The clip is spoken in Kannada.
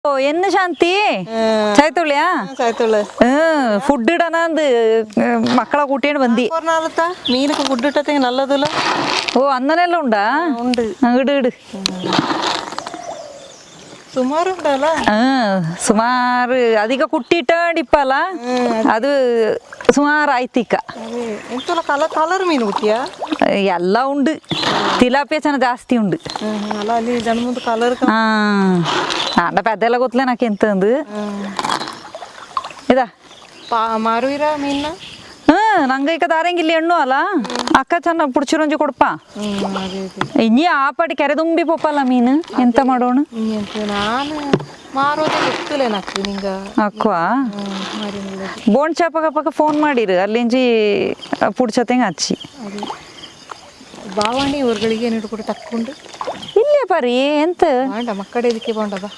ಓ ಎನ್ನ ಶಾಂತಿ ചായത്തുള്ളിയാ ചായത്തുള്ളു ഫുഡ് ഇടാനാന്ത് മക്കളെ കൂട്ടിയാണ് ബന്തി മീനൊക്കെ ഫുഡ് ഇട്ടത്തെ നല്ലതല്ല ഓ അന്നനെല്ലാം ഉണ്ടാ ഉണ്ട് ഇട് ഇട് ಸುಮಾರು ಉಂಟಲ್ಲ ಸುಮಾರು ಅದೀಗ ಕುಟ್ಟಿಟ್ಟಲ್ಲ ಅದು ಸುಮಾರು ಆಯ್ತಿಕ್ಕ ಎಂತಲ್ಲ ಕಲರ್ ಕಲರ್ ಮೀನು ಹುಟ್ಟಿಯಾ ಎಲ್ಲ ಉಂಡು ತಿಲಾಪಿಯ ಚೆನ್ನ ಜಾಸ್ತಿ ಉಂಡು ಅಲ್ಲ ಅಲ್ಲಿ ಜನ ಮುಂದೆ ಕಲರ್ ಅಂಡ పెద్దల ಗೊತ್ತಲೇ నాకు ಎಂತ ಅಂದು ಇದಾ ಮಾರುವಿರ ಮೀನ ನಂಗೆ ಈಗ ದಾರಂಗಿಲ್ಲಿ ಹೆಣ್ಣು ಅಲ್ಲ ಅಕ್ಕ ಚೆನ್ನ ಪುಡ್ಚಿರೊಂಜಿ ಕೊಡಪ್ಪ ಇನಿ ಆ ಪಾಟಿ ಕೆರೆ ತುಂಬಿ ಪೋಪಲ್ಲ ಮೀನು ಎಂತ ಮಾಡೋಣ ನಾನು ಮಾರೋದೇ ಗೊತ್ತಿಲ್ಲ ನಕ್ಕು ನಿಂಗ ಅಕ್ವಾ ಬೋನ್ ಚಾಪಕ ಫೋನ್ ಮಾಡಿರು ಅಲ್ಲಿಂಜಿ ಪುಡ್ಚತೆಂಗ ಹಚ್ಚಿ ಬಾವಾಣಿ ಊರುಗಳಿಗೆ ಏನಿಡು ಕೂಡ ತಕ್ಕೊಂಡು ಇಲ್ಲೇ ಪರಿ ಎಂತ ಬಾಂಡ ಮಕ್ಕಳ ಇದಕ್ಕೆ ಬಾಂಡ ಬಾ